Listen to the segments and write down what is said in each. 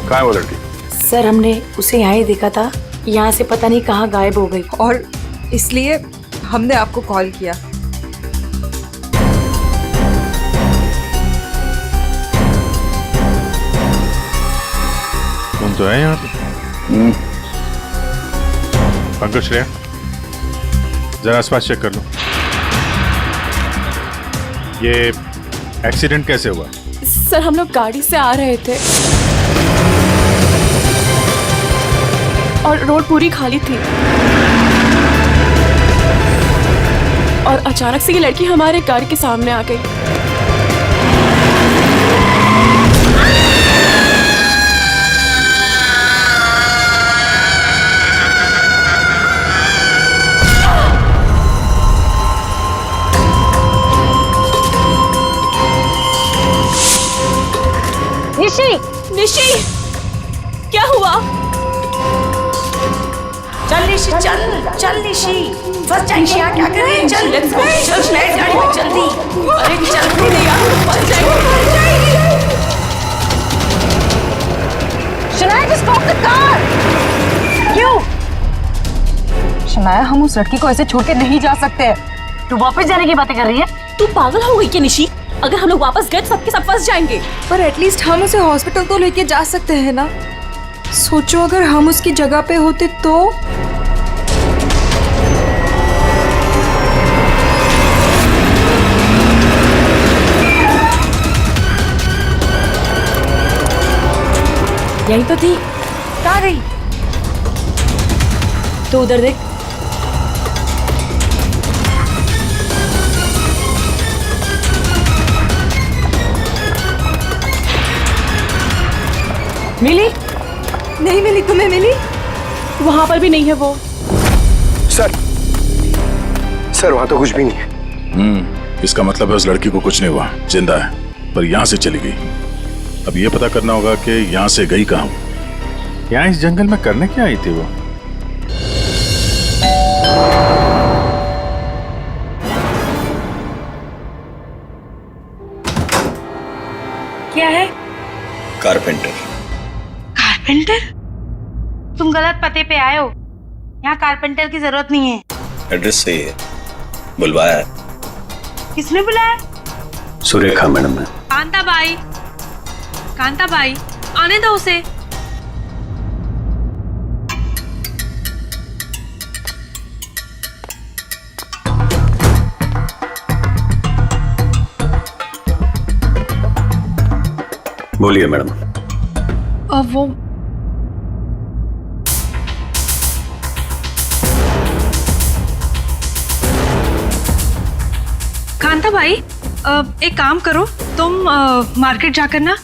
कहाँ है वो लड़की? सर हमने उसे यहाँ ही देखा था, यहाँ से पता नहीं कहाँ गायब हो गई और इसलिए हमने आपको कॉल किया। तुम तो है यहाँ पे। पंकज, श्रेया जरा आसपास चेक कर लो। ये एक्सीडेंट कैसे हुआ? सर हम लोग गाड़ी से आ रहे थे और रोड पूरी खाली थी और अचानक से ये लड़की हमारे गाड़ी के सामने आ गई। निशी, निशी, क्या हुआ? चल निशी, चल निशी, फंस जाएंगे यहाँ, क्या करें? चल लेट्स गो, चल बैठ गाड़ी में जल्दी। अरे चल नहीं यार, फंस जाएंगे। Shanaya, just stop the car। क्यों? शनाया, हम उस लड़की को ऐसे छोड़ के नहीं जा सकते। तू वापस जाने की बातें कर रही है? तू पागल हो गई क्या निशी? अगर हम लोग वापस गए तो सबके सब फंस जाएंगे। पर एटलीस्ट हम उसे हॉस्पिटल तो लेके जा सकते हैं ना। सोचो अगर हम उसकी जगह पे होते तो। यही तो थी। कहाँ गई? तो उधर देख। मिली? नहीं मिली। तुम्हें मिली? वहां पर भी नहीं है वो। सर वहां तो कुछ भी नहीं है। इसका मतलब है उस लड़की को कुछ नहीं हुआ, जिंदा है, पर यहाँ से चली गई। अब ये पता करना होगा कि यहाँ से गई कहाँ। यहाँ इस जंगल में करने क्या आई थी वो? क्या है? कारपेंटर। कारपेंटर? तुम गलत पते पे आए हो। यहाँ कारपेंटर की जरूरत नहीं है। एड्रेस सही है, बुलवाया है। किसने बुलाया? सुरेखा मैडम ने। कांता बाई, आने दो उसे। बोलिए मैडम। अब वो कांता भाई, एक काम करो, तुम मार्केट जाकर ना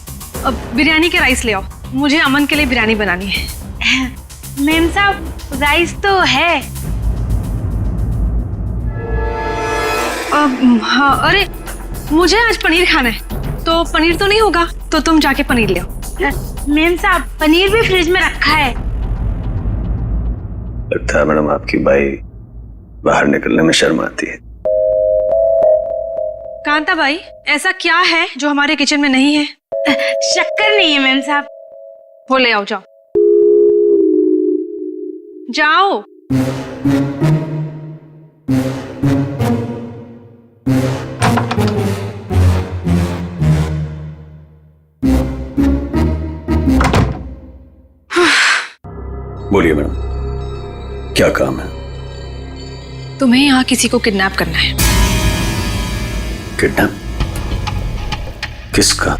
बिरयानी के राइस ले आओ। मुझे अमन के लिए बिरयानी बनानी है। मैम साहब, राइस तो है। हाँ, अरे मुझे आज पनीर खाना है, तो पनीर तो नहीं होगा, तो तुम जाके पनीर ले आओ। मैम साहब, पनीर भी फ्रिज में रखा है। लगता है मैडम आपकी बाई बाहर निकलने में शर्म आती है। कांता भाई, ऐसा क्या है जो हमारे किचन में नहीं है? शक्कर नहीं है मैम साहब। वो ले आओ, जाओ जाओ। बोलिए मैडम, क्या काम है? तुम्हें यहाँ किसी को किडनैप करना है। किडनैप? किसका?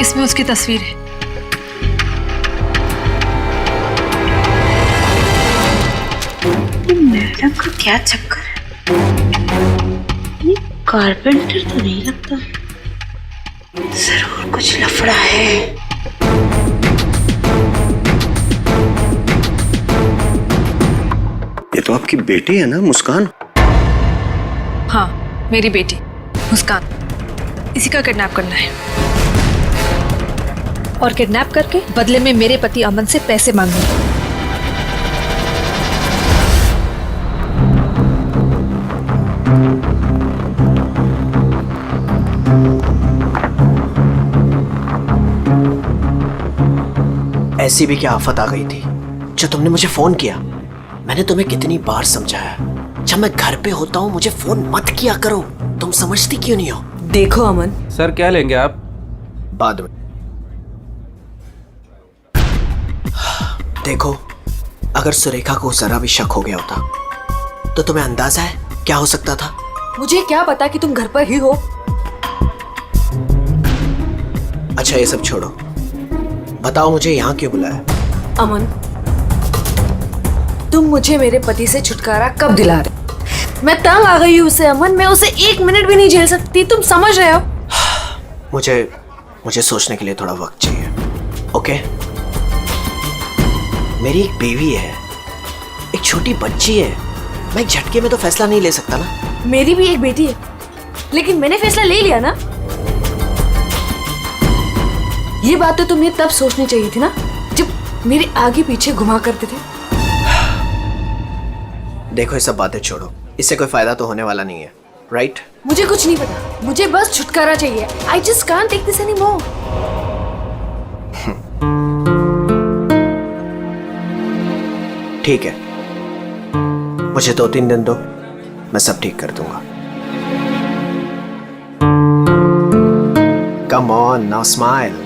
इसमें उसकी तस्वीर है। मैडम का क्या चक्कर है? ये कारपेंटर तो नहीं लगता, जरूर कुछ लफड़ा है। ये तो आपकी बेटी है ना, मुस्कान? हाँ, मेरी बेटी मुस्कान। इसी का किडनैप करना है और किडनैप करके बदले में मेरे पति अमन से पैसे मांगने। ऐसी भी क्या आफत आ गई थी जो तुमने मुझे फोन किया? मैंने तुम्हें कितनी बार समझाया, जब मैं घर पे होता हूँ मुझे फोन मत किया करो। तुम समझती क्यों नहीं हो? देखो अमन, सर क्या लेंगे आप? बाद में। देखो, अगर सुरेखा को जरा भी शक हो गया होता तो तुम्हें अंदाजा है क्या हो सकता था? मुझे क्या पता कि तुम घर पर ही हो। अच्छा ये सब छोड़ो, बताओ मुझे यहाँ क्यों बुलाया? अमन, तुम मुझे मेरे पति से छुटकारा कब दिला रहे? मैं तंग आ गई हूँ उससे अमन, मैं उसे 1 मिनट भी नहीं झेल सकती, तुम समझ रहे हो? मुझे सोचने के लिए थोड़ा वक्त चाहिए। ओके? मेरी एक बेबी है, एक छोटी बच्ची है, मैं एक झटके में तो फैसला नहीं ले सकता ना। मेरी भी एक बेटी है, लेकिन मैंने फैसला ले लिया ना। ये बात तो तुम्हें तब सोचनी चाहिए थी ना, जब मेरे आगे पीछे घुमा करते थे। देखो ये सब बातें छोड़ो, इससे कोई फायदा तो होने वाला नहीं है, राइट? मुझे कुछ नहीं पता, मुझे बस छुटकारा चाहिए। I just can't take this anymore. ठीक है, मुझे 2-3 दिन दो, मैं सब ठीक कर दूंगा। Come on, now smile.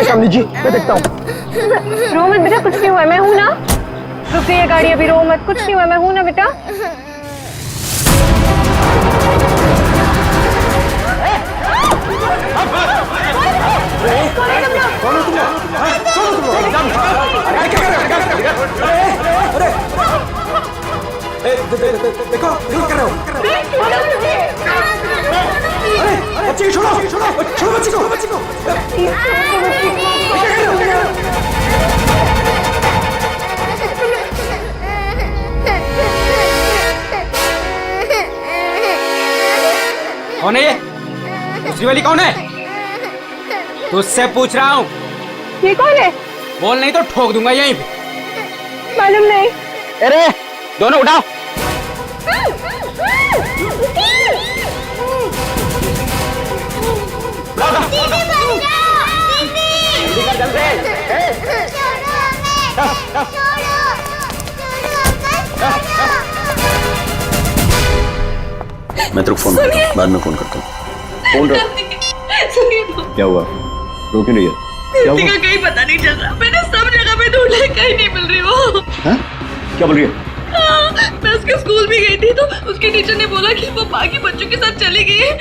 काम लीजिए, मैं देखता हूँ। रो मत बेटा, कुछ नहीं हुआ, मैं हूं ना। रुक गई है गाड़ी, अभी रो मत, कुछ नहीं हुआ, मैं हूं ना बेटा। देखो क्या कर रहे हो? बच्ची को छोड़ो, छोड़ो बच्ची को। कौन है ये? दूसरी वाली कौन है? तुझसे पूछ रहा हूँ। ये कौन है? बोल नहीं तो ठोक दूंगा यहीं पे। मालूम नहीं। अरे दोनों उठाओ। मैं तेरे को फोन करता हूँ, बाद में फोन करता हूँ। फोन रख। क्या हुआ? रो क्यों रही है? क्या हुआ? कहीं पता नहीं चल रहा, मैंने सब जगह पे ढूंढा, कहीं नहीं मिल रही वो। हाँ? क्या बोल रही है? मैं उसके स्कूल भी गई थी तो उसके टीचर ने बोला कि वो बाकी बच्चों के साथ चली गई है,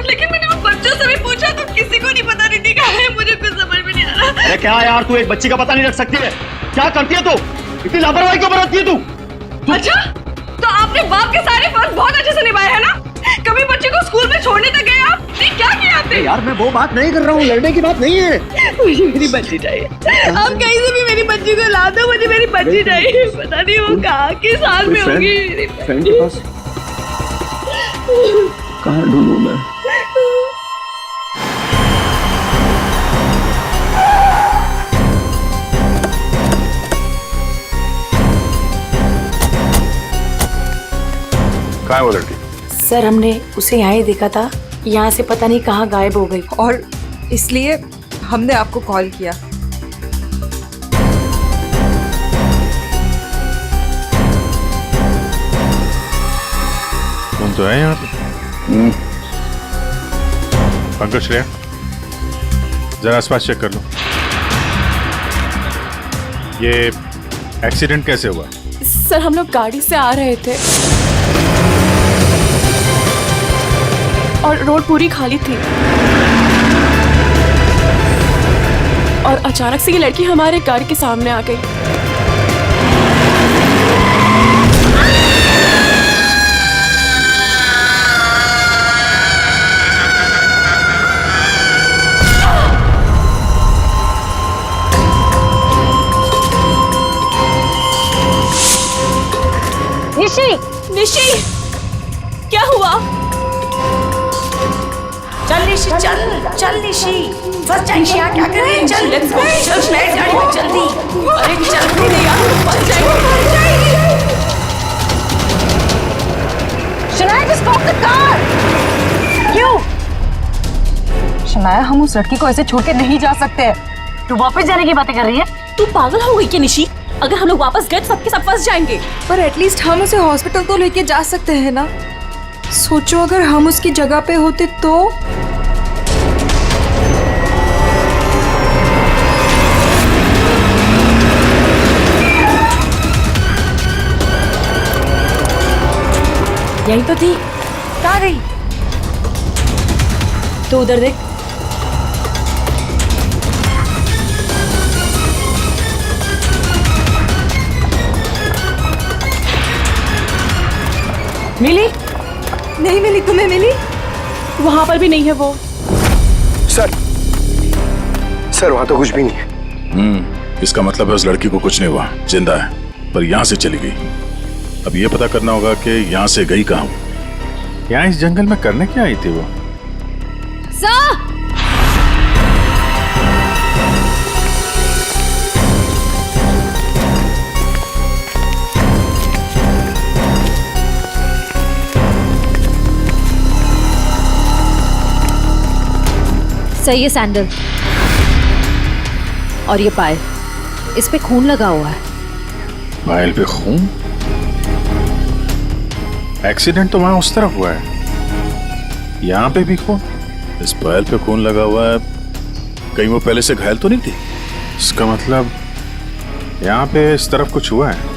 लेकिन मैंने वो बच्चों से भी पूछा तो किसी को नहीं पता नहीं कहाँ है। मुझे कुछ समझ में नहीं आ रहा। क्या यार, तू एक बच्ची का पता नहीं रख सकती है? क्या करती है तू? इतनी लापरवाही क्यों बरतती है तू? अच्छा, तो आपने बाप के सारे फर्ज बहुत अच्छे से निभाए है ना? कभी बच्चे को स्कूल में छोड़ने तक गए आप? नहीं, क्या किया आपने? यार मैं वो बात नहीं कर रहा हूँ, लड़ने की बात नहीं है। मुझे मेरी बच्ची चाहिए, आप कहीं से भी मेरी बच्ची को ला दो, मुझे मेरी बच्ची चाहिए। पता नहीं वो कहाँ किस हाल में होगी। फ्रेंड के पास कहाँ ढूंढूं मैं? कहाँ है वो लड़की? सर, हमने उसे यहाँ ही देखा था, यहाँ से पता नहीं कहाँ गायब हो गई, और इसलिए हमने आपको कॉल किया। तुम तो है यहाँ पे? पंकज, श्रेया, जरा आसपास चेक कर लो। ये एक्सीडेंट कैसे हुआ? सर, हम लोग गाड़ी से आ रहे थे। और रोड पूरी खाली थी और अचानक से ये लड़की हमारे कार के सामने आ गई। निशी, निशी, क्या हुआ? चल निशी, चल निशी, फंस जाएंगे यहाँ, क्या करें? चल लेट्स गो, चल फ्लाइट गाड़ी में जल्दी। अरे चल नहीं यार, फंस जाएंगे। Shanaya just stop the car! क्यों? शनाया हम उस लड़की को ऐसे छोड़ के नहीं जा सकते। तू वापस जाने की बातें कर रही है? तू पागल हो गई क्या निशी? अगर हम लोग वापस गए तो सबके सब फंस जाएंगे। पर एटलीस्ट हम उसे हॉस्पिटल तो लेके जा सकते हैं ना। सोचो अगर हम उसकी जगह पे होते तो। यही तो थी। कहाँ गई? तो उधर देख। मिली? नहीं मिली, तुम्हें मिली? वहां पर भी नहीं है वो। सर वहां तो कुछ भी नहीं है। इसका मतलब है उस लड़की को कुछ नहीं हुआ, जिंदा है, पर यहाँ से चली गई। अब ये पता करना होगा कि यहाँ से गई कहाँ। यहाँ इस जंगल में करने क्या आई थी वो? सही है सैंडल। और ये पायल, इस पे खून लगा हुआ है। पायल पे खून? एक्सीडेंट तो वहां उस तरफ हुआ है, यहाँ पे भी खून? इस पायल पे खून लगा हुआ है, कहीं वो पहले से घायल तो नहीं थी? इसका मतलब यहाँ पे इस तरफ कुछ हुआ है।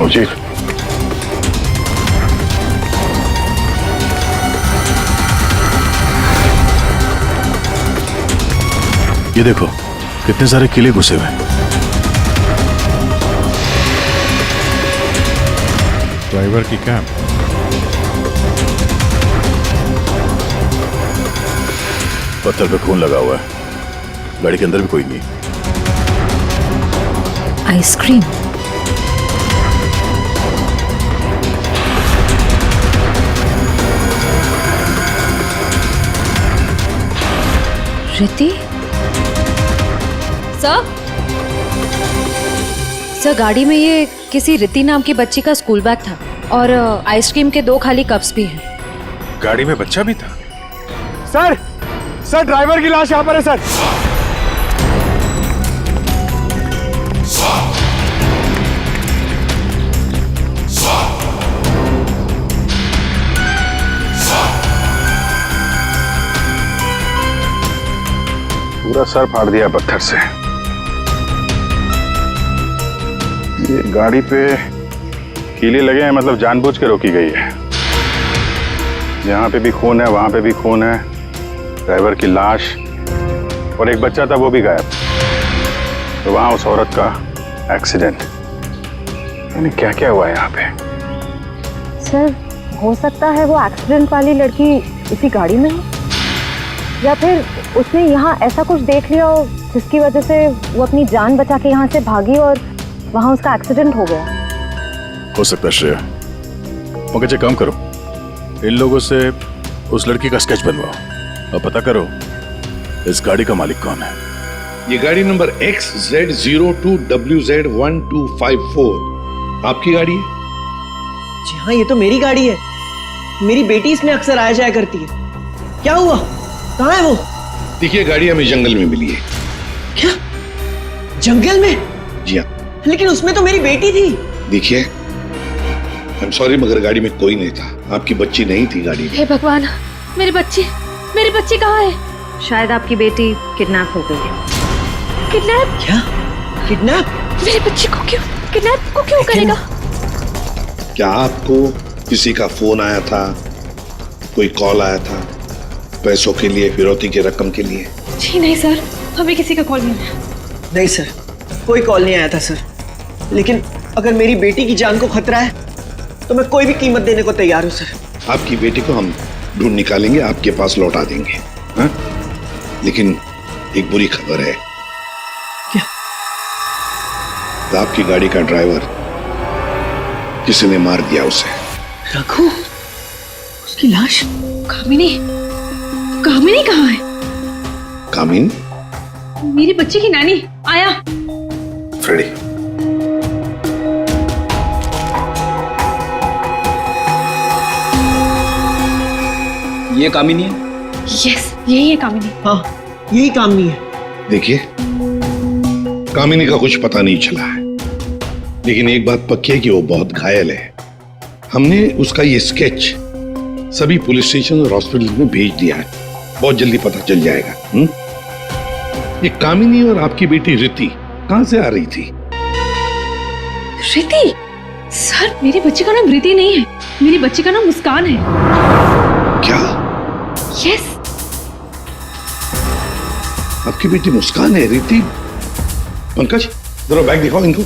जी ये देखो कितने सारे किले घुसे हुए हैं। ड्राइवर की कैब। पत्थर पे खून लगा हुआ है, गाड़ी के अंदर भी कोई नहीं। आइसक्रीम। रिति? सर गाड़ी में ये किसी रिति नाम की बच्ची का स्कूल बैग था और आइसक्रीम के 2 खाली कप्स भी हैं। गाड़ी में बच्चा भी था? सर ड्राइवर की लाश यहाँ पर है सर। पूरा सर फाड़ दिया पत्थर से। ये गाड़ी पे कीले लगे हैं, मतलब जानबूझ के रोकी गई है। यहाँ पे भी खून है, वहां पे भी खून है, ड्राइवर की लाश और एक बच्चा था वो भी गायब। तो वहां उस औरत का एक्सीडेंट। यानी क्या क्या हुआ है यहाँ पे? सर हो सकता है वो एक्सीडेंट वाली लड़की इसी गाड़ी में हो, या फिर उसने यहाँ ऐसा कुछ देख लिया हो जिसकी वजह से वो अपनी जान बचा के यहाँ से भागी और वहाँ उसका एक्सीडेंट हो गया। हो सकता है श्रेया। मगर एक काम करो, इन लोगों से उस लड़की का स्केच बनवाओ और पता करो इस गाड़ी का मालिक कौन है। ये गाड़ी नंबर XZ02WZ1254 आपकी गाड़ी है? जी हाँ, ये तो मेरी गाड़ी है। मेरी बेटी इसमें अक्सर आया जाया करती है। क्या हुआ? कहाँ है वो? देखिए गाड़ी हमें जंगल में मिली है। क्या? जंगल में? जी हाँ। लेकिन उसमें तो मेरी बेटी थी। देखिए आई एम सॉरी मगर गाड़ी में कोई नहीं था, आपकी बच्ची नहीं थी गाड़ी में। हे भगवान, मेरी बच्ची कहाँ है? शायद आपकी बेटी किडनैप हो गई है। किडनैप? क्या किडनैप? मेरी बच्ची को क्यों करेगा? क्या आपको किसी का फोन आया था, कोई कॉल आया था पैसों के लिए, फिरौती की रकम के लिए? जी नहीं सर, हमें किसी का कॉल नहीं आया। नहीं सर, कोई कॉल नहीं आया था सर। लेकिन अगर मेरी बेटी की जान को खतरा है तो मैं कोई भी कीमत देने को तैयार हूँ सर। आपकी बेटी को हम ढूंढ निकालेंगे, आपके पास लौटा देंगे। हाँ? लेकिन एक बुरी खबर है। क्या? आपकी गाड़ी का ड्राइवर किसी ने मार दिया उसे। रघु, उसकी लाश? कामिनी कहाँ है? कामिन? मेरी बच्ची की नानी आया। फ्रेडी, ये कामिनी है? यस, यही है कामिनी। हाँ, यही काम नहीं है। देखिए, कामिनी का कुछ पता नहीं चला है, लेकिन एक बात पक्की है कि वो बहुत घायल है। हमने उसका ये स्केच सभी पुलिस स्टेशन और हॉस्पिटल में भेज दिया है, बहुत जल्दी पता चल जाएगा। ये कामिनी और आपकी बेटी रिति कहां से आ रही थी? रिति? सर, मेरी बच्ची का नाम रिति नहीं है, मेरी बच्ची का नाम मुस्कान है। क्या? यस। आपकी बेटी मुस्कान है? रिति? पंकज, जरा बैग दिखाओ इनको।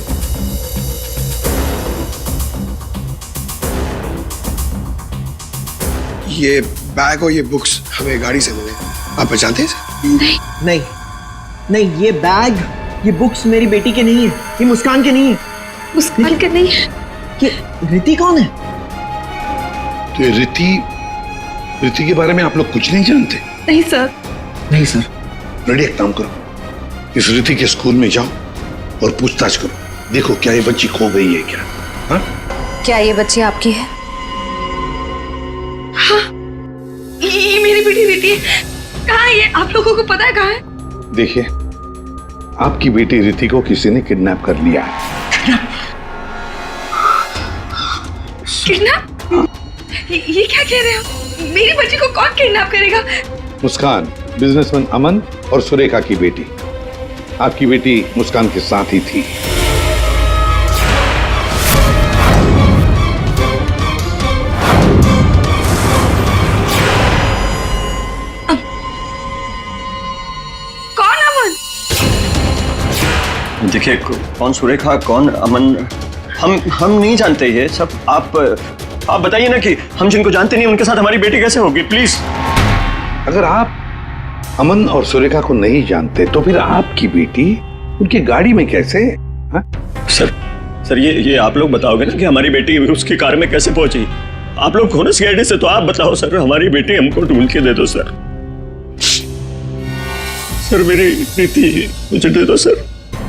ये बैग और ये बुक्स हमें गाड़ी से मिले, आप पहचानते हैं? नहीं, ये बैग, ये बुक्स मेरी बेटी के नहीं है, ये मुस्कान के नहीं है। मुस्कान के नहीं है? ये रिति कौन है? तो रिति के बारे में आप लोग कुछ नहीं जानते? नहीं सर। नहीं सर। रेडी, एक काम करो, इस रिति के स्कूल में जाओ और पूछताछ करो, देखो क्या ये बच्ची खो गई है क्या? हाँ? क्या ये बच्ची आपकी है? हाँ, ये मेरी बेटी रिति है। कहाँ है ये? आप लोगों को पता है कहाँ है? देखिए, आपकी बेटी रिति को किसी ने किडनैप कर लिया है। किडनैप? ये क्या कह रहे हो? मेरी बच्ची को कौन किडनैप करेगा? मुस्कान, बिजनेसमैन अमन और सुरेखा की बेटी। आपकी बेटी मुस्कान के साथ ही थी। कौन अमन? देखिए, कौन सुरेखा, कौन अमन, हम नहीं जानते ये सब। आप बताइए ना कि हम जिनको जानते नहीं उनके साथ हमारी बेटी कैसे होगी, प्लीज। अगर आप अमन और सुरेखा को नहीं जानते तो फिर आपकी बेटी उनकी गाड़ी में कैसे? हा? सर ये आप लोग बताओगे ना कि हमारी बेटी उसकी कार में कैसे पहुंची? आप लोग हो ना सीआईडी से, तो आप बताओ सर, हमारी बेटी हमको ढूंढ के दे दो सर। सर, मेरी बेटी मुझे दे दो सर।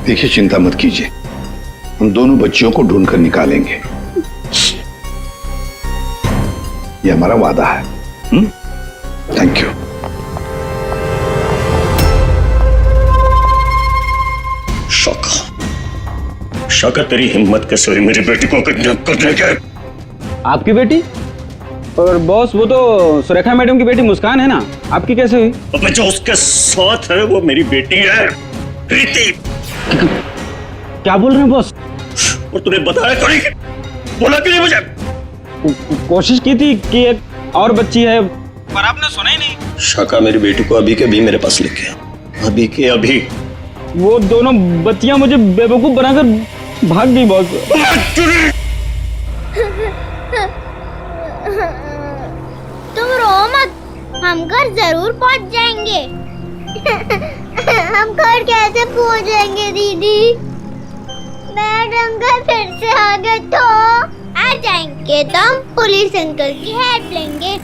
देखिए, चिंता मत कीजिए, हम दोनों बच्चियों को ढूंढ कर निकालेंगे, ये हमारा वादा है। Thank you. शौकत, तेरी हिम्मत कैसे हुई मेरी बेटी को किडनैप करने के? आपकी बेटी? और बॉस, वो तो सुरेखा मैडम की बेटी मुस्कान है ना, आपकी कैसे हुई? अब जो उसके साथ है वो मेरी बेटी है, रिति। क्या बोल रहे हैं बॉस? और तूने बताया क्यों नहीं? बोला क्यों नहीं मुझे? कोशिश की थी कि एक और बच्ची है, पर आपने सुना ही नहीं। शाका मेरी बेटी को अभी के अभी मेरे पास लेके आ, अभी के अभी। वो दोनों बच्चियां मुझे बेवकूफ बनाकर भाग गई बॉस। तुम रो मत, हम घर जरूर पहुंच जाएंगे। हम घर कैसे पहुंचेंगे दीदी? मैडम घर फिर से आ गए तो आ जाएंगे तो हम पुलिस अंकल की हेल्प लेंगे।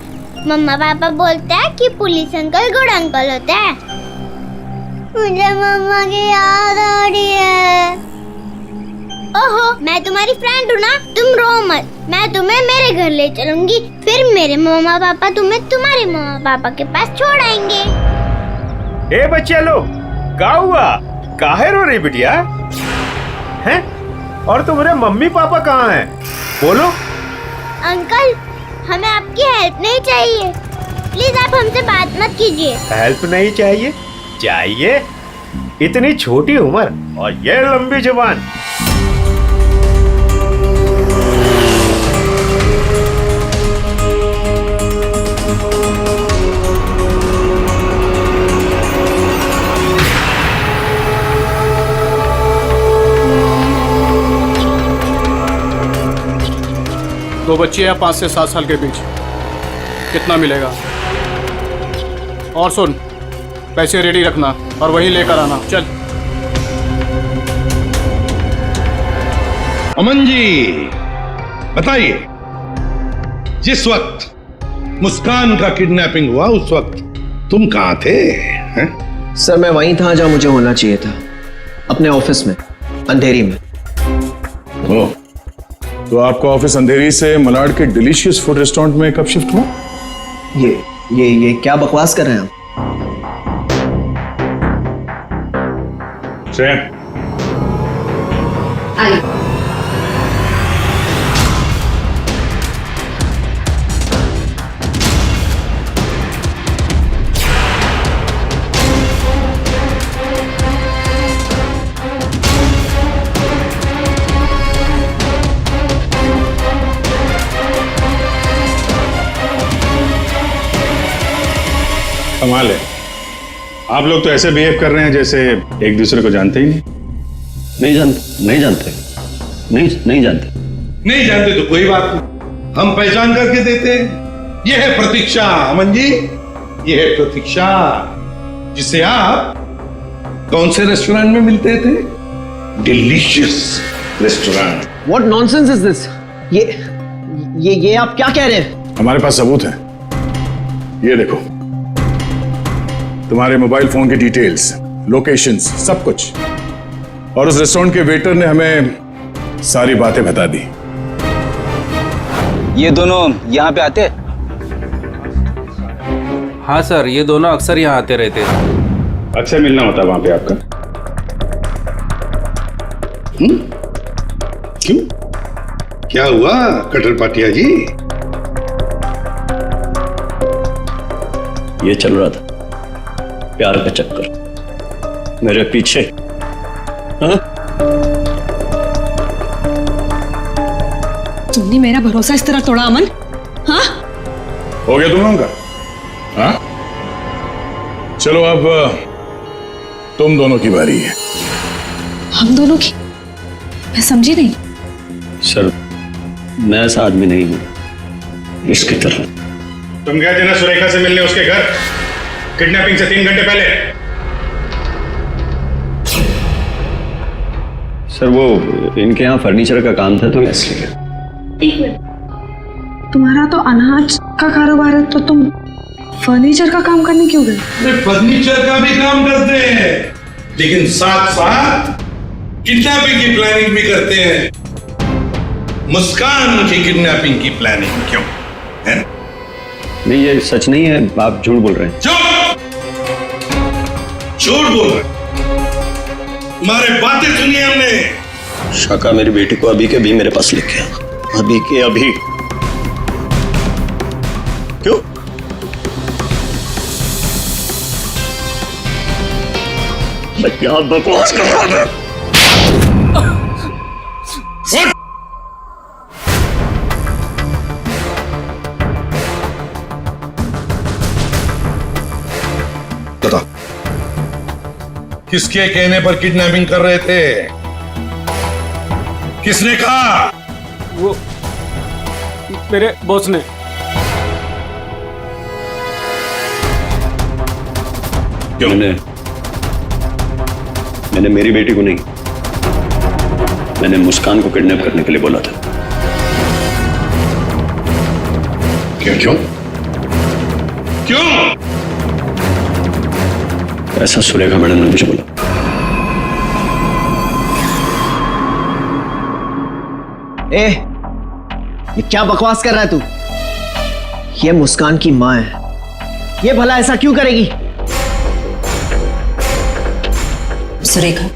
मम्मा पापा बोलते हैं कि पुलिस अंकल गुड अंकल होते हैं। मुझे मम्मा की याद आ रही है। ओहो, मैं तुम्हारी फ्रेंड हूँ ना, तुम रो मत, मैं तुम्हें मेरे घर ले चलूंगी, फिर मेरे मम्मा पापा तुम्हें तुम्हारे मम्मा पापा के पास छोड़ आएंगे। ए बच्चे लोग, क्या हुआ? काहे रो रही बिटिया? हैं? और तुम्हारे मम्मी पापा कहाँ हैं? बोलो। अंकल, हमें आपकी हेल्प नहीं चाहिए, प्लीज आप हमसे बात मत कीजिए। हेल्प नहीं चाहिए? चाहिए। इतनी छोटी उम्र और ये लंबी जुबान। दो बच्चे हैं 5 से 7 साल के बीच, कितना मिलेगा? और सुन, पैसे रेडी रखना और वहीं लेकर आना। चल। अमन जी बताइए, जिस वक्त मुस्कान का किडनैपिंग हुआ उस वक्त तुम कहां थे? हैं? सर मैं वहीं था जहां मुझे होना चाहिए था, अपने ऑफिस में, अंधेरी में। ओह, तो आपका ऑफिस अंधेरी से मलाड के डिलीशियस फूड रेस्टोरेंट में कब शिफ्ट हुआ? ये क्या बकवास कर रहे हैं आप? कमाल है, आप लोग तो ऐसे बिहेव कर रहे हैं जैसे एक दूसरे को जानते ही नहीं। नहीं जानते नहीं जानते तो कोई बात नहीं, हम पहचान करके देते हैं। यह है प्रतीक्षा अमन जी, यह है प्रतीक्षा जिसे आप कौन से रेस्टोरेंट में मिलते थे? Delicious restaurant. What nonsense is this? ये आप क्या कह रहे हैं? हमारे पास सबूत है, ये देखो, तुम्हारे मोबाइल फोन की डिटेल्स, लोकेशंस, सब कुछ। और उस रेस्टोरेंट के वेटर ने हमें सारी बातें बता दी। ये दोनों यहाँ पे आते? हाँ सर, ये दोनों अक्सर यहाँ आते रहते हैं। अक्सर मिलना होता है वहां पे आपका? क्यों, क्या हुआ कटर पाटिया जी? ये चल रहा था प्यार का चक्कर मेरे पीछे। हाँ? तुमने मेरा भरोसा इस तरह तोड़ा अमन? हाँ? हो गया तुम लोगों का? हाँ? चलो अब तुम दोनों की बारी है। हम दोनों की? मैं समझी नहीं। सर मैं ऐसा आदमी नहीं हूं इसकी तरह। तुम गए थे ना सुरेखा से मिलने उसके घर, किडनैपिंग से 3 घंटे पहले। सर वो इनके यहाँ फर्नीचर का काम था तो इसलिए। एक मिनट, तुम्हारा तो अनाज का कारोबार है तो तुम फर्नीचर का काम करने क्यों गए? फर्नीचर का भी काम करते हैं, लेकिन साथ साथ किडनैपिंग की प्लानिंग भी करते हैं। मुस्कान की किडनैपिंग की प्लानिंग क्यों है? नहीं ये सच नहीं है, आप झूठ बोल रहे हैं। झूठ बोल रहे हैं? हमारे बातें सुनी हमने। शाका मेरी बेटी को अभी के अभी मेरे पास लेके आ, अभी के अभी। क्यों? मैं क्या बकवास कर रहा था? बताओ, किसके कहने पर किडनैपिंग कर रहे थे? किसने कहा? वो मेरे बॉस ने। क्यों? मैंने मेरी बेटी को नहीं, मैंने मुस्कान को किडनैप करने के लिए बोला था। क्यों? ऐसा सुरेखा मैडम ने मुझे बोला। ये क्या बकवास कर रहा है तू? ये मुस्कान की माँ है, ये भला ऐसा क्यों करेगी? सुरेखा,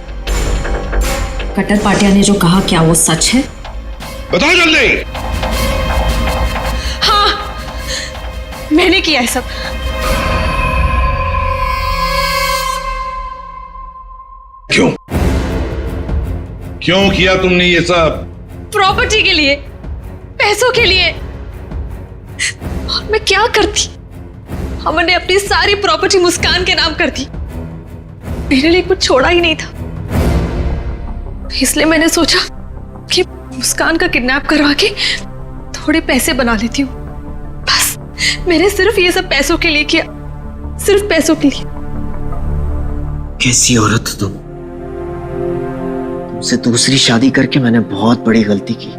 कटर पाटिया ने जो कहा क्या वो सच है? बताओ जल्दी। हाँ, मैंने किया है सब। क्यों किया तुमने ये सब? प्रॉपर्टी के लिए, पैसों के लिए। और मैं क्या करती? अमन ने अपनी सारी प्रॉपर्टी मुस्कान के नाम कर दी। मेरे लिए कुछ छोड़ा ही नहीं था। इसलिए मैंने सोचा कि मुस्कान का किडनैप करवा के थोड़े पैसे बना लेती हूँ। बस मैंने सिर्फ ये सब पैसों के लिए किया, सिर्फ पैसों के लिए। कैसी औरत हो तुम? तुमसे दूसरी शादी करके मैंने बहुत बड़ी गलती की।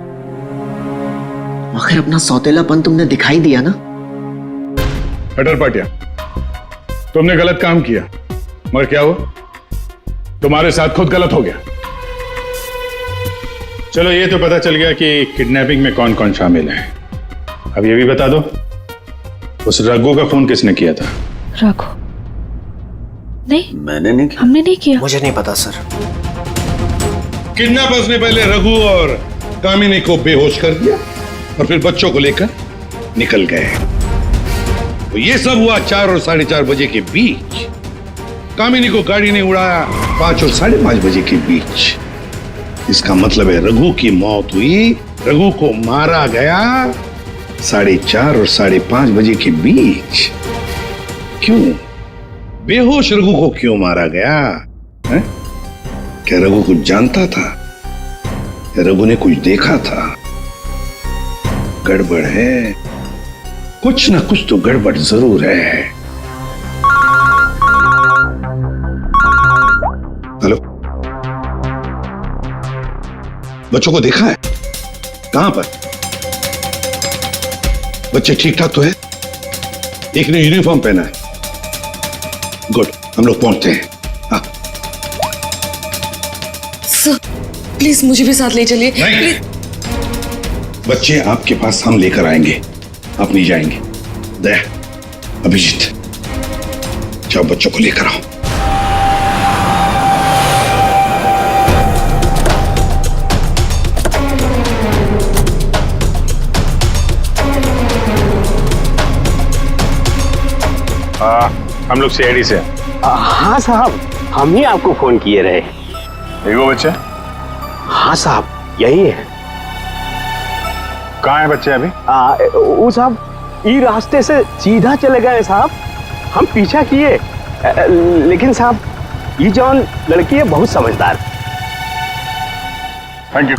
आखिर अपना सौतेलापन तुमने दिखाई दिया ना। अटर पाटिया, तुमने गलत काम किया, मगर क्या हुआ? तुम्हारे साथ खुद गलत हो गया। चलो ये तो पता चल गया कि किडनैपिंग में कौन कौन शामिल है। अब ये भी बता दो, उस रघु का फोन किसने किया था? रघु? नहीं, मैंने नहीं किया। हमने नहीं किया। मुझे नहीं पता सर। किडनैपर्स ने पहले रघु और कामिनी को बेहोश कर दिया और फिर बच्चों को लेकर निकल गए। तो ये सब हुआ 4 और 4:30 बजे के बीच। कामिनी को गाड़ी ने उड़ाया 5 और 5:30 बजे के बीच। इसका मतलब है रघु की मौत हुई, रघु को मारा गया 4:30 और 5:30 बजे के बीच। क्यों? बेहोश रघु को क्यों मारा गया है? क्या रघु कुछ जानता था? या रघु ने कुछ देखा था? गड़बड़ है, कुछ ना कुछ तो गड़बड़ जरूर है। हेलो, बच्चों को देखा है? कहां पर? बच्चे ठीक ठाक तो है? एक ने यूनिफॉर्म पहना है। गुड, हम लोग पहुंचते हैं। हाँ। सर, प्लीज मुझे भी साथ ले चलिए। नहीं, बच्चे आपके पास हम लेकर आएंगे, आप नहीं जाएंगे। दया, अभिजीत, जाओ बच्चों को लेकर आओ। हम लोग सीआईडी से। हाँ साहब, हम ही आपको फोन किए रहे। देखो बच्चे। हाँ साहब, यही है। कहाँ है बच्चे अभी? वो साहब ये रास्ते से सीधा चले गए साहब। हम पीछा किए, लेकिन साहब ये जौन लड़की है बहुत समझदार। Thank you.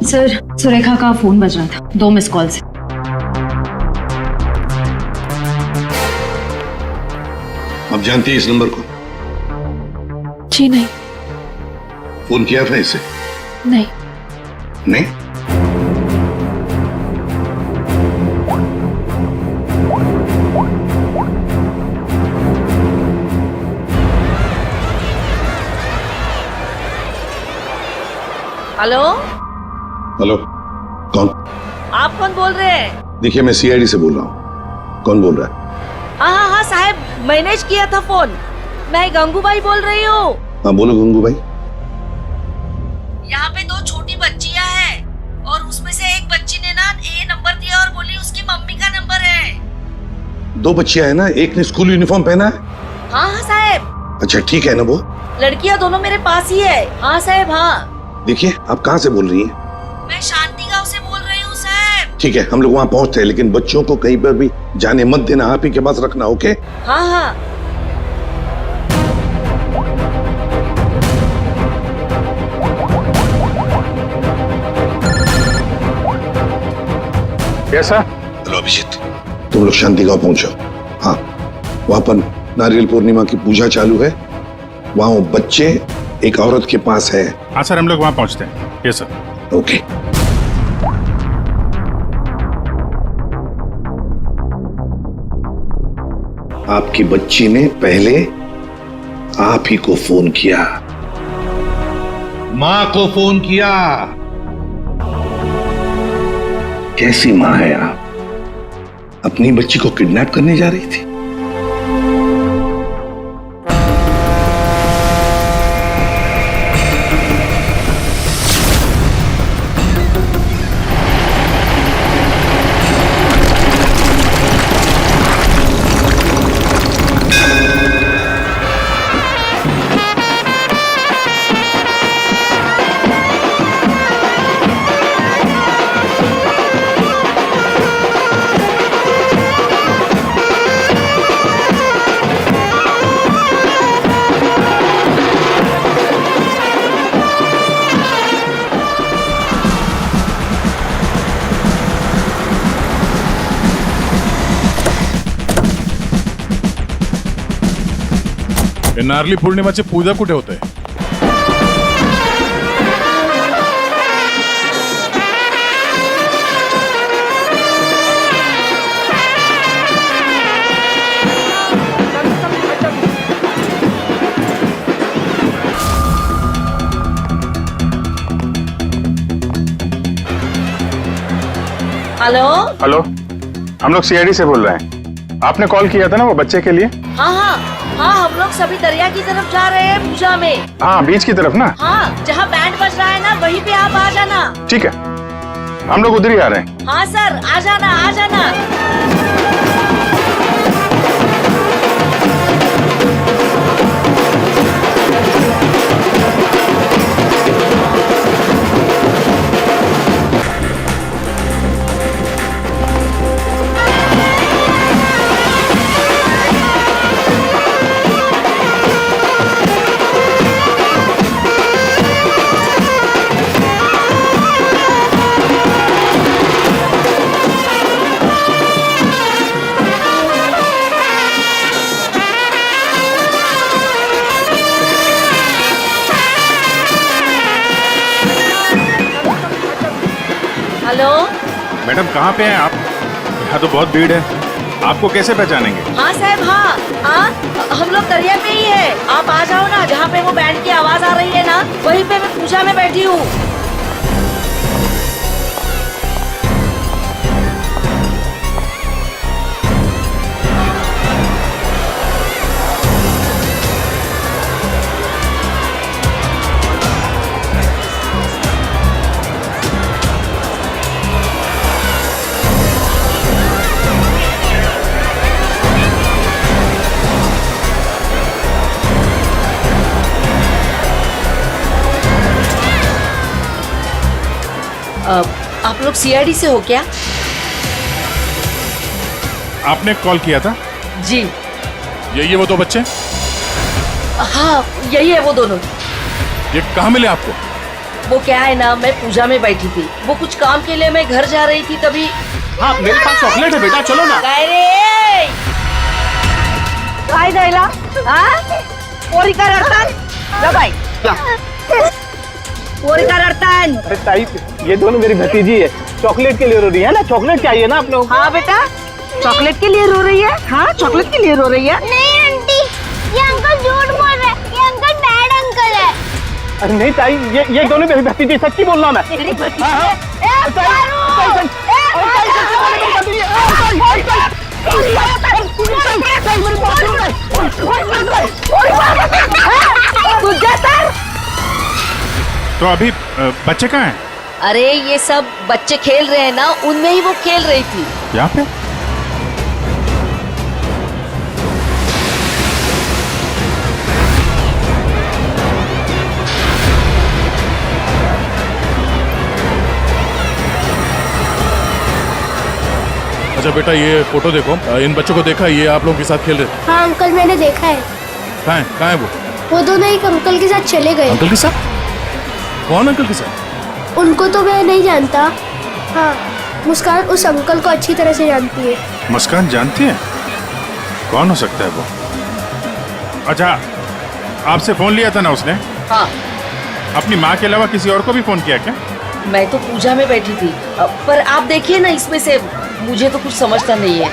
सर, सुरेखा का फोन बज रहा था, 2 मिस कॉल से। आप जानती है इस नंबर को? जी नहीं। फोन किया था इसे? नहीं। नहीं? हेलो? हेलो, कौन? आप कौन बोल रहे हैं? देखिए, मैं सीआईडी से बोल रहा हूँ। कौन बोल रहा है? हाँ साहब, मैंने किया था फोन। मैं गंगूबाई बोल रही हूँ। हाँ बोलो गंगूबाई। यहाँ पे 2 छोटी बच्चियाँ हैं और उसमें से एक बच्ची ने ना ये नंबर दिया और बोली उसकी मम्मी का नंबर है। 2 बच्चियाँ हैं ना, एक ने स्कूल यूनिफॉर्म पहना है। हाँ साहब। अच्छा ठीक है ना, वो लड़कियाँ दोनों मेरे पास ही है। हाँ साहब। हाँ देखिए, आप कहाँ से बोल रही हैं? मैं शांति गांव से बोल रही हूँ साहब। ठीक है, हम लोग वहाँ पहुँचते हैं, लेकिन बच्चों को कहीं पर भी जाने मत देना, आप ही के पास रखना। ओके? हाँ हाँ। कैसा? हेलो अभिजीत, तुम लोग शांति गांव पहुंचो। हाँ, वहां पर नारियल पूर्णिमा की पूजा चालू है। वहां वो बच्चे एक औरत के पास है। हाँ सर, हम लोग वहां पहुंचते हैं। Yes sir. ओके। आपकी बच्ची ने पहले आप ही को फोन किया, मां को फोन किया। कैसी मां है आप? अपनी बच्ची को किडनैप करने जा रही थी। हे नारळी पौर्णिमाची पूजा कुठे होते? हेलो हेलो, हम लोग सीआईडी से बोल रहे हैं। आपने कॉल किया था ना वो बच्चे के लिए? हाँ हाँ हाँ, हम लोग सभी दरिया की तरफ जा रहे हैं पूजा में। हाँ, बीच की तरफ ना? हाँ, जहाँ बैंड बज रहा है ना वहीं पे आप आ जाना। ठीक है, हम लोग उधर ही आ रहे हैं। हाँ सर, आ जाना आ जाना। हेलो मैडम, कहाँ पे हैं आप? यहाँ तो बहुत भीड़ है, आपको कैसे पहचानेंगे? हाँ साहब, हाँ हम लोग दरिया पे ही है। आप आ जाओ ना, जहाँ पे वो बैंड की आवाज आ रही है ना वहीं पे मैं पूजा में बैठी हूँ। आप लोग सीआईडी से हो क्या? आपने कॉल किया था? जी। यही है वो दो बच्चे? हाँ, यही है वो दोनों। ये कहाँ मिले आपको? वो क्या है ना, मैं पूजा में बैठी थी, वो कुछ काम के लिए मैं घर जा रही थी तभी। हाँ, मेरे पास चॉकलेट है बेटा, चलो ना। काय जायला? हाँ? पोरी का रडतान? जा बाई। पोरी का रडतान? अरे ताई, ये दोनों मेरी भतीजी है, चॉकलेट के लिए रो रही है ना। चॉकलेट चाहिए ना आप लोग? हाँ बेटा, चॉकलेट के लिए रो रही है। हाँ, चॉकलेट के लिए रो रही है। नहीं आंटी, ये अंकल झूठ बोल रहे हैं, ये अंकल बैड अंकल है। अरे नहीं ताई, ये दोनों मेरी भतीजी, सच्ची बोल रहा मैं। तो अभी बच्चे कहाँ हैं? अरे ये सब बच्चे खेल रहे हैं ना, उनमें ही वो खेल रही थी। यहाँ पे? अच्छा बेटा, ये फोटो देखो, इन बच्चों को देखा, ये आप लोगों के साथ खेल रहे? हाँ अंकल, मैंने देखा है। कहाँ है वो दोनों एक अंकल के साथ चले गए। अंकल के साथ? कौन अंकल के साथ? उनको तो मैं नहीं जानता। हाँ, मुस्कान उस अंकल को अच्छी तरह से जानती है। मुस्कान जानती है? कौन हो सकता है वो? अच्छा, आपसे फोन लिया था ना उसने? हाँ। अपनी माँ के अलावा किसी और को भी फोन किया क्या? मैं तो पूजा में बैठी थी, पर आप देखिए ना, इसमें से मुझे तो कुछ समझता नहीं है।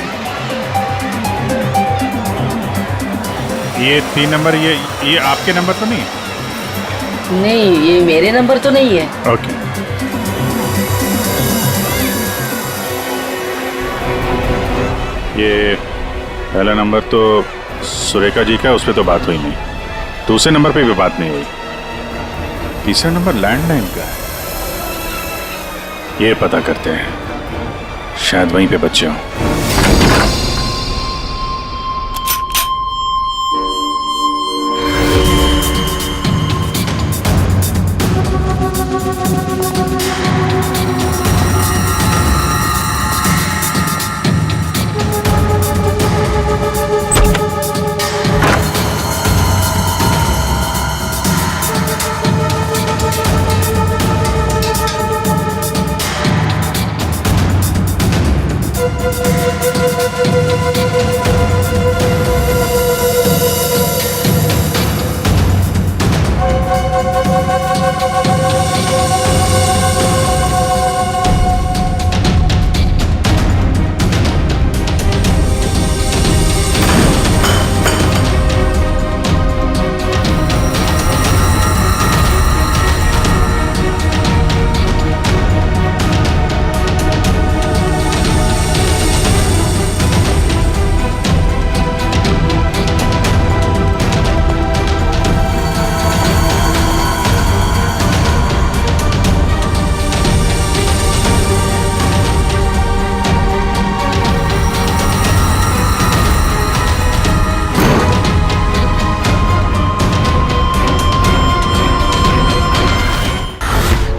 ये 3 नंबर, ये आपके नंबर तो नहीं है? नहीं, ये मेरे नंबर तो नहीं है। ओके। ये पहला नंबर तो सुरेखा जी का, उस पर तो बात हुई नहीं। दूसरे नंबर पे भी बात नहीं हुई। तीसरा नंबर लैंडलाइन का है। ये पता करते हैं, शायद वहीं पे बच्चे हों।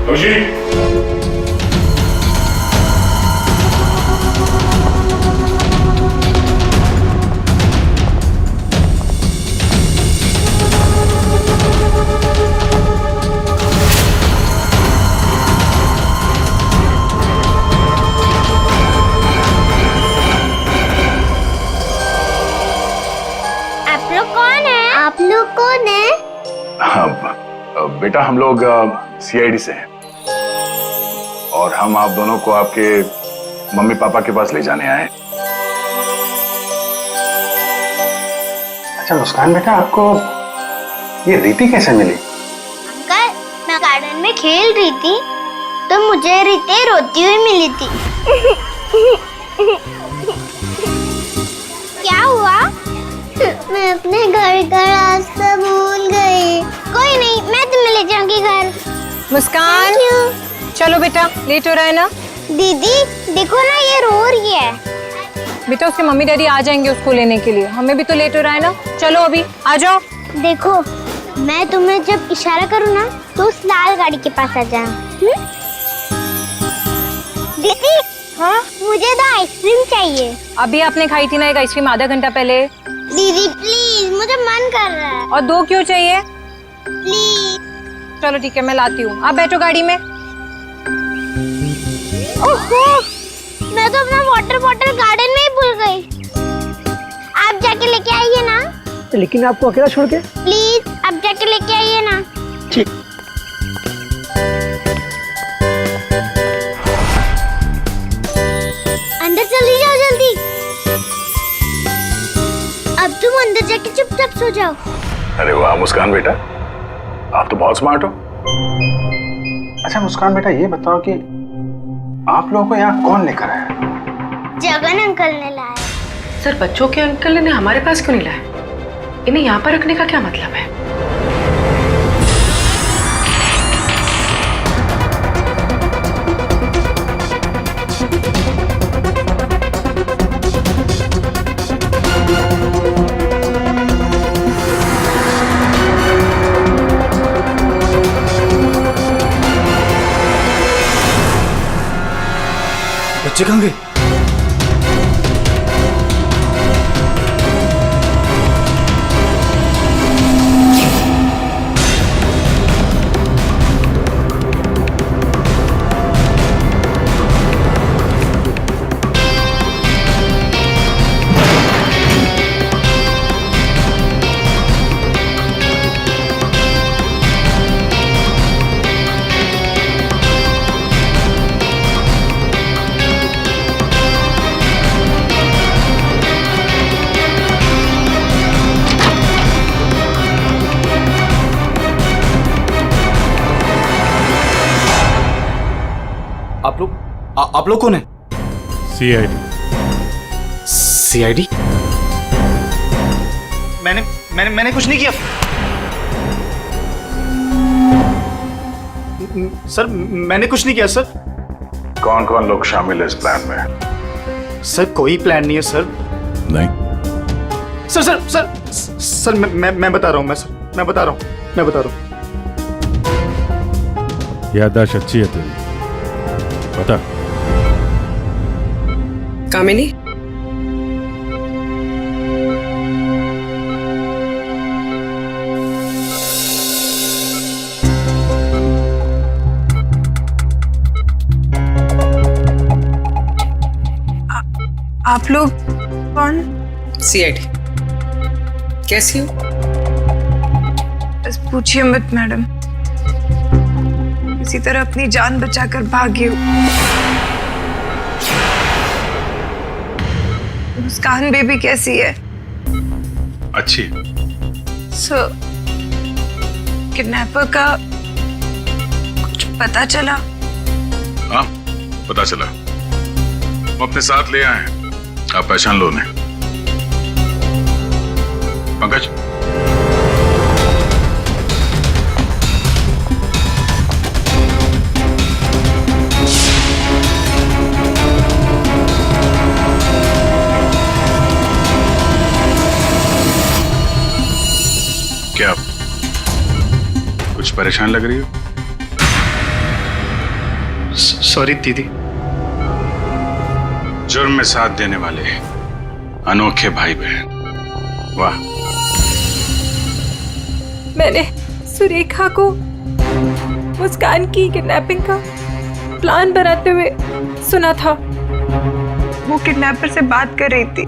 खुशी। आप लोग कौन है? आप लोग कौन है? बेटा हम लोग सीआईडी से हैं और हम आप दोनों को आपके मम्मी पापा के पास ले जाने आए। अच्छा मुस्कान बेटा, आपको ये रीति कैसे मिली? अंकल, मैं गार्डन में खेल रही थी तो मुझे रीति रोती हुई मिली थी। क्या हुआ? मैं अपने घर का रास्ता भूल गई। कोई नहीं, मैं तुम्हें ले जाऊंगी घर। मुस्कान, चलो बेटा, लेट हो रहा है ना? दीदी देखो ना, ये रो रही है। बेटा उसके मम्मी डैडी आ जाएंगे उसको लेने के लिए, हमें भी तो लेट हो रहा है ना। चलो अभी आ जाओ। देखो, मैं तुम्हें जब इशारा करूँ ना तो उस लाल गाड़ी के पास आ जाना। दीदी, हाँ मुझे तो आइसक्रीम चाहिए। अभी आपने खाई थी ना एक आइसक्रीम आधा घंटा पहले। दीदी प्लीज, मुझे मन कर रहा है। और 2 क्यों चाहिए? प्लीज। चलो ठीक है, मैं लाती हूँ, आप बैठो गाड़ी में। ओहो, मैं तो अपना वाटर बॉटल गार्डन में ही भूल गई। आप जाके लेके आइए ना। लेकिन आपको अकेला छोड़ के? प्लीज आप जाके लेके आइए ना। ठीक। अंदर चली जाओ जल्दी। अब तुम अंदर जाके चुपचाप सो जाओ। अरे वाह मुस्कान बेटा, आप तो बहुत स्मार्ट हो। अच्छा मुस्कान बेटा, ये बताओ कि आप लोगों को यहाँ कौन लेकर आया? जगन अंकल ने लाया। सर, बच्चों के अंकल ने हमारे पास क्यों नहीं लाया? इन्हें यहाँ पर रखने का क्या मतलब है? बच्चे कहाँ गए? आप लोग कौन है? सीआईडी। सीआईडी? मैंने कुछ नहीं किया सर, मैंने कुछ नहीं किया सर। कौन कौन लोग शामिल है इस प्लान में? सर कोई प्लान नहीं है सर। नहीं सर सर सर सर मैं बता रहा हूँ, मैं बता रहा हूँ। याददाश्त अच्छी है तेरी, पता। कामिनी, आप लोग कौन? सीआईडी। कैसी हो? बस पूछिए मत मैडम, इसी तरह अपनी जान बचाकर भागी हूँ। मुस्कान बेबी कैसी है? अच्छी। सर, किडनैपर का कुछ पता चला? हाँ पता चला, हम अपने साथ ले आए हैं, आप पहचान लो उन्हें। पंकज, क्या कुछ परेशान लग रही हो? सॉरी दीदी। जुर्म में साथ देने वाले अनोखे भाई बहन, वाह। मैंने सुरेखा को मुस्कान की किडनैपिंग का प्लान बनाते हुए सुना था। वो किडनैपर से बात कर रही थी।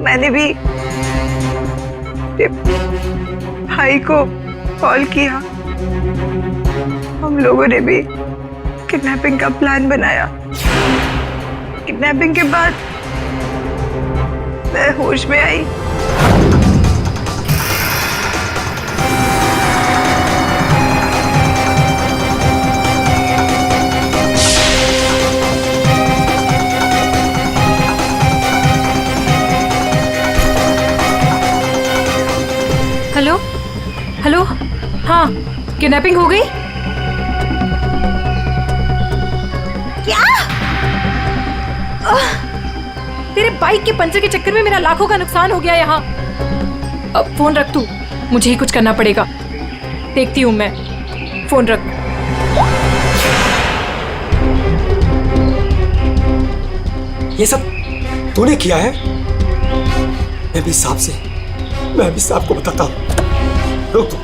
मैंने भी भाई को कॉल किया। हम लोगों ने भी किडनैपिंग का प्लान बनाया। किडनैपिंग के बाद मैं होश में आई। हेलो हेलो, हाँ किडनैपिंग हो गई? क्या? तेरे बाइक के पंचर के चक्कर में मेरा लाखों का नुकसान हो गया यहाँ। अब फोन रख तू, मुझे ही कुछ करना पड़ेगा। देखती हूँ मैं, फोन रख। ये सब तूने किया है? मैं भी साहब को बताता हूँ। रुक तू।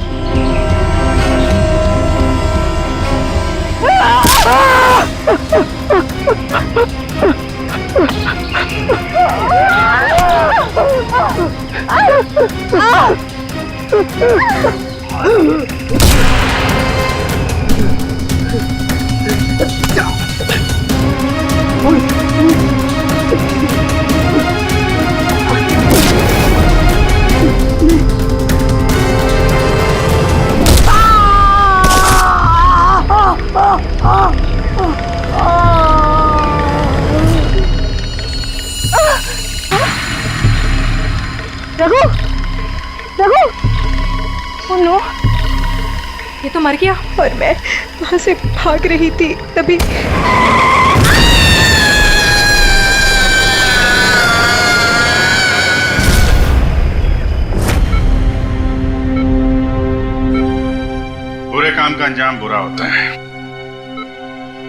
रघु, रघु, ओह नो, ये तो मर गया। और मैं वहां से भाग रही थी तभी। बुरे काम का अंजाम बुरा होता है।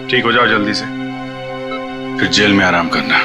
ठीक हो जाओ जल्दी से, फिर जेल में आराम करना।